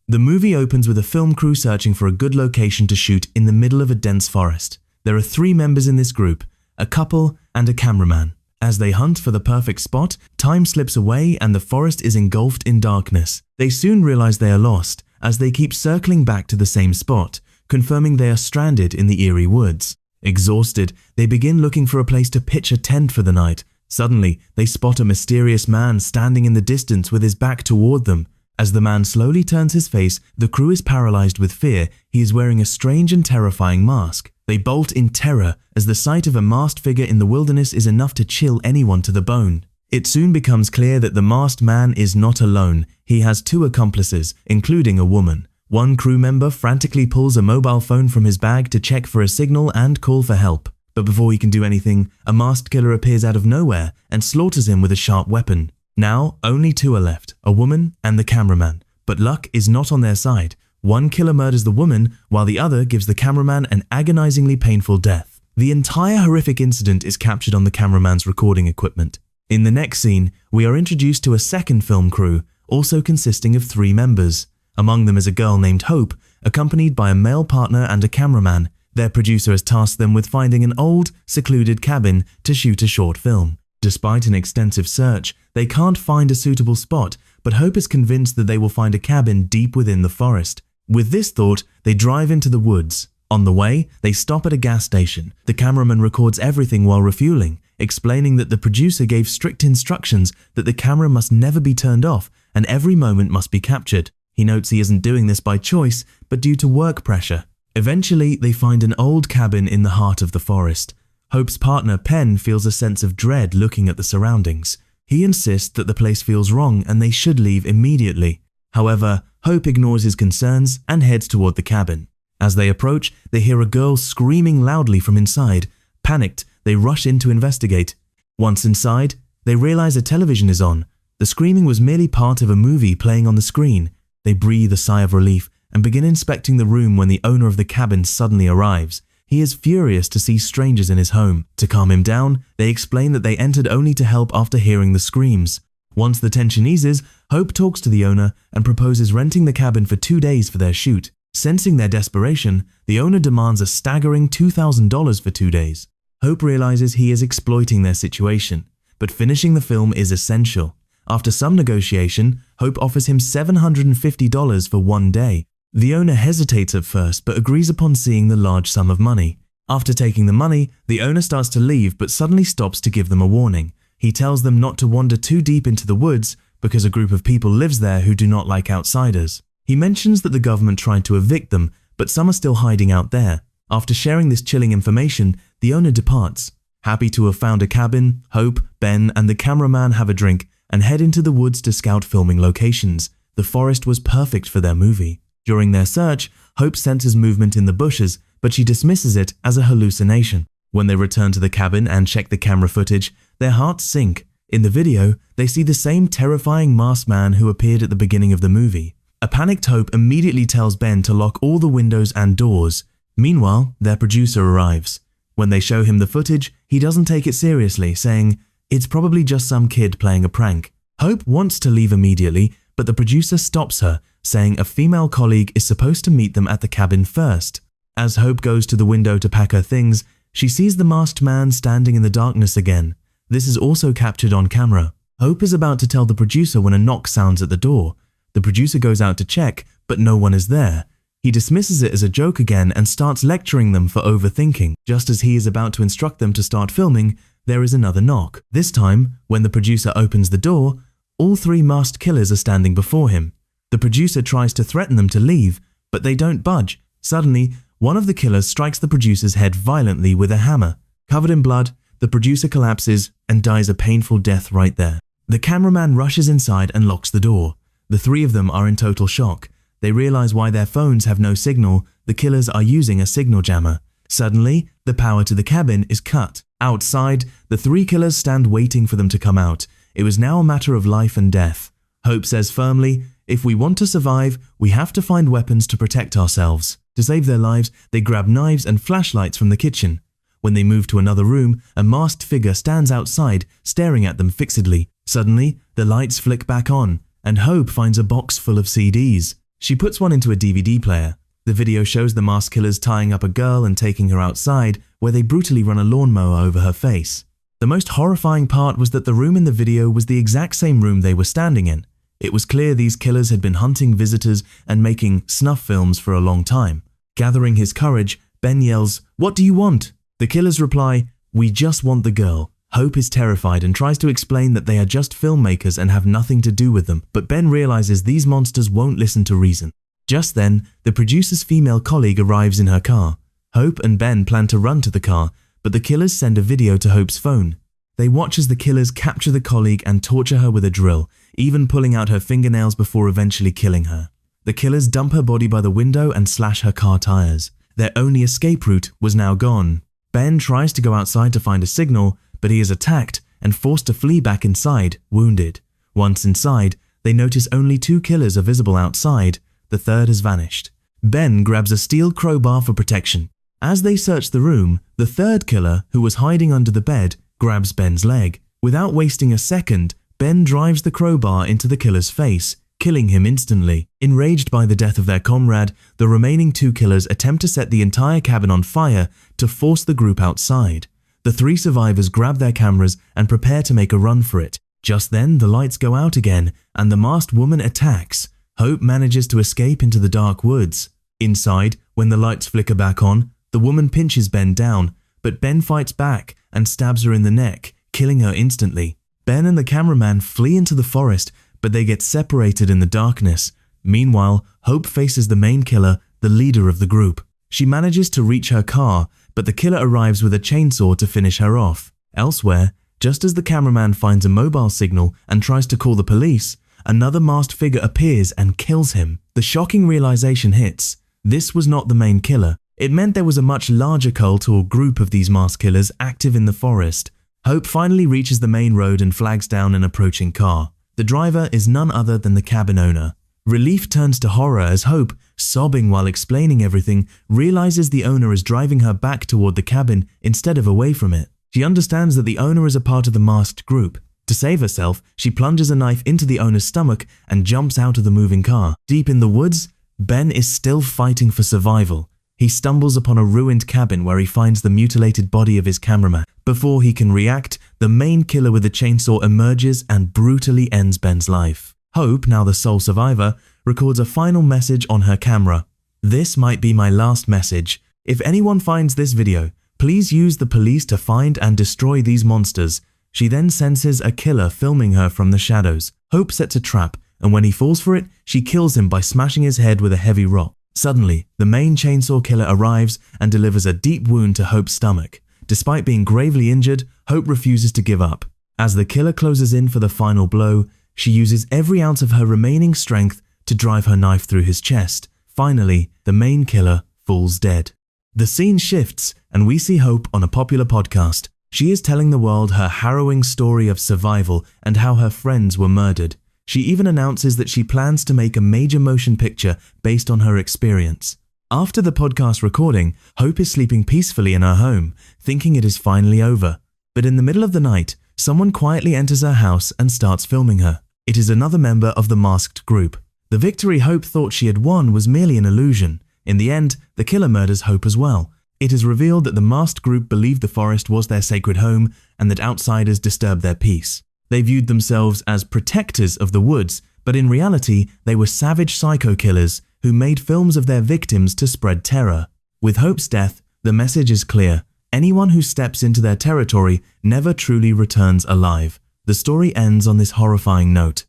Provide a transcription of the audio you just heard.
The movie opens with a film crew searching for a good location to shoot in the middle of a dense forest. There are 3 members in this group, a couple and a cameraman. As they hunt for the perfect spot, time slips away and the forest is engulfed in darkness. They soon realize they are lost, as they keep circling back to the same spot, confirming they are stranded in the eerie woods. Exhausted, they begin looking for a place to pitch a tent for the night. Suddenly, they spot a mysterious man standing in the distance with his back toward them. As the man slowly turns his face, the crew is paralyzed with fear. He is wearing a strange and terrifying mask. They bolt in terror, as the sight of a masked figure in the wilderness is enough to chill anyone to the bone. It soon becomes clear that the masked man is not alone. He has 2 accomplices, including a woman. One crew member frantically pulls a mobile phone from his bag to check for a signal and call for help. But before he can do anything, a masked killer appears out of nowhere and slaughters him with a sharp weapon. Now, only 2 are left, a woman and the cameraman. But luck is not on their side. One killer murders the woman, while the other gives the cameraman an agonizingly painful death. The entire horrific incident is captured on the cameraman's recording equipment. In the next scene, we are introduced to a second film crew, also consisting of 3 members. Among them is a girl named Hope, accompanied by a male partner and a cameraman. Their producer has tasked them with finding an old, secluded cabin to shoot a short film. Despite an extensive search, they can't find a suitable spot, but Hope is convinced that they will find a cabin deep within the forest. With this thought, they drive into the woods. On the way, they stop at a gas station. The cameraman records everything while refueling, explaining that the producer gave strict instructions that the camera must never be turned off and every moment must be captured. He notes he isn't doing this by choice, but due to work pressure. Eventually, they find an old cabin in the heart of the forest. Hope's partner, Penn, feels a sense of dread looking at the surroundings. He insists that the place feels wrong and they should leave immediately. However, Hope ignores his concerns and heads toward the cabin. As they approach, they hear a girl screaming loudly from inside. Panicked, they rush in to investigate. Once inside, they realize a television is on. The screaming was merely part of a movie playing on the screen. They breathe a sigh of relief and begin inspecting the room when the owner of the cabin suddenly arrives. He is furious to see strangers in his home. To calm him down, they explain that they entered only to help after hearing the screams. Once the tension eases, Hope talks to the owner and proposes renting the cabin for 2 days for their shoot. Sensing their desperation, the owner demands a staggering $2,000 for 2 days. Hope realizes he is exploiting their situation, but finishing the film is essential. After some negotiation, Hope offers him $750 for 1 day. The owner hesitates at first but agrees upon seeing the large sum of money. After taking the money, the owner starts to leave but suddenly stops to give them a warning. He tells them not to wander too deep into the woods because a group of people lives there who do not like outsiders. He mentions that the government tried to evict them, but some are still hiding out there. After sharing this chilling information, the owner departs. Happy to have found a cabin, Hope, Ben, and the cameraman have a drink and head into the woods to scout filming locations. The forest was perfect for their movie. During their search, Hope senses movement in the bushes, but she dismisses it as a hallucination. When they return to the cabin and check the camera footage, their hearts sink. In the video, they see the same terrifying masked man who appeared at the beginning of the movie. A panicked Hope immediately tells Ben to lock all the windows and doors. Meanwhile, their producer arrives. When they show him the footage, he doesn't take it seriously, saying, "It's probably just some kid playing a prank." Hope wants to leave immediately, but the producer stops her, saying a female colleague is supposed to meet them at the cabin first. As Hope goes to the window to pack her things, she sees the masked man standing in the darkness again. This is also captured on camera. Hope is about to tell the producer when a knock sounds at the door. The producer goes out to check, but no one is there. He dismisses it as a joke again and starts lecturing them for overthinking. Just as he is about to instruct them to start filming, there is another knock. This time, when the producer opens the door, all 3 masked killers are standing before him. The producer tries to threaten them to leave, but they don't budge. Suddenly, one of the killers strikes the producer's head violently with a hammer. Covered in blood, the producer collapses and dies a painful death right there. The cameraman rushes inside and locks the door. The 3 of them are in total shock. They realize why their phones have no signal. The killers are using a signal jammer. Suddenly, the power to the cabin is cut. Outside, the 3 killers stand waiting for them to come out. It was now a matter of life and death. Hope says firmly, "If we want to survive, we have to find weapons to protect ourselves." To save their lives, they grab knives and flashlights from the kitchen. When they move to another room, a masked figure stands outside, staring at them fixedly. Suddenly, the lights flick back on, and Hope finds a box full of CDs. She puts one into a DVD player. The video shows the masked killers tying up a girl and taking her outside, where they brutally run a lawnmower over her face. The most horrifying part was that the room in the video was the exact same room they were standing in. It was clear these killers had been hunting visitors and making snuff films for a long time. Gathering his courage, Ben yells, "What do you want?" The killers reply, "We just want the girl." Hope is terrified and tries to explain that they are just filmmakers and have nothing to do with them, but Ben realizes these monsters won't listen to reason. Just then, the producer's female colleague arrives in her car. Hope and Ben plan to run to the car, but the killers send a video to Hope's phone. They watch as the killers capture the colleague and torture her with a drill, even pulling out her fingernails before eventually killing her. The killers dump her body by the window and slash her car tires. Their only escape route was now gone. Ben tries to go outside to find a signal, but he is attacked and forced to flee back inside, wounded. Once inside, they notice only 2 killers are visible outside. The third has vanished. Ben grabs a steel crowbar for protection. As they search the room, the third killer, who was hiding under the bed, grabs Ben's leg. Without wasting a second, Ben drives the crowbar into the killer's face, killing him instantly. Enraged by the death of their comrade, the remaining 2 killers attempt to set the entire cabin on fire to force the group outside. The 3 survivors grab their cameras and prepare to make a run for it. Just then, the lights go out again, and the masked woman attacks. Hope manages to escape into the dark woods. Inside, when the lights flicker back on, the woman pinches Ben down, but Ben fights back and stabs her in the neck, killing her instantly. Ben and the cameraman flee into the forest, but they get separated in the darkness. Meanwhile, Hope faces the main killer, the leader of the group. She manages to reach her car, but the killer arrives with a chainsaw to finish her off. Elsewhere, just as the cameraman finds a mobile signal and tries to call the police, another masked figure appears and kills him. The shocking realization hits. This was not the main killer. It meant there was a much larger cult or group of these masked killers active in the forest. Hope finally reaches the main road and flags down an approaching car. The driver is none other than the cabin owner. Relief turns to horror as Hope, sobbing while explaining everything, realizes the owner is driving her back toward the cabin instead of away from it. She understands that the owner is a part of the masked group. To save herself, she plunges a knife into the owner's stomach and jumps out of the moving car. Deep in the woods, Ben is still fighting for survival. He stumbles upon a ruined cabin where he finds the mutilated body of his cameraman. Before he can react, the main killer with a chainsaw emerges and brutally ends Ben's life. Hope, now the sole survivor, records a final message on her camera. "This might be my last message. If anyone finds this video, please use the police to find and destroy these monsters." She then senses a killer filming her from the shadows. Hope sets a trap, and when he falls for it, she kills him by smashing his head with a heavy rock. Suddenly, the main chainsaw killer arrives and delivers a deep wound to Hope's stomach. Despite being gravely injured, Hope refuses to give up. As the killer closes in for the final blow, she uses every ounce of her remaining strength to drive her knife through his chest. Finally, the main killer falls dead. The scene shifts, and we see Hope on a popular podcast. She is telling the world her harrowing story of survival and how her friends were murdered. She even announces that she plans to make a major motion picture based on her experience. After the podcast recording, Hope is sleeping peacefully in her home, thinking it is finally over. But in the middle of the night, someone quietly enters her house and starts filming her. It is another member of the masked group. The victory Hope thought she had won was merely an illusion. In the end, the killer murders Hope as well. It is revealed that the masked group believed the forest was their sacred home and that outsiders disturbed their peace. They viewed themselves as protectors of the woods, but in reality, they were savage psycho killers who made films of their victims to spread terror. With Hope's death, the message is clear. Anyone who steps into their territory never truly returns alive. The story ends on this horrifying note.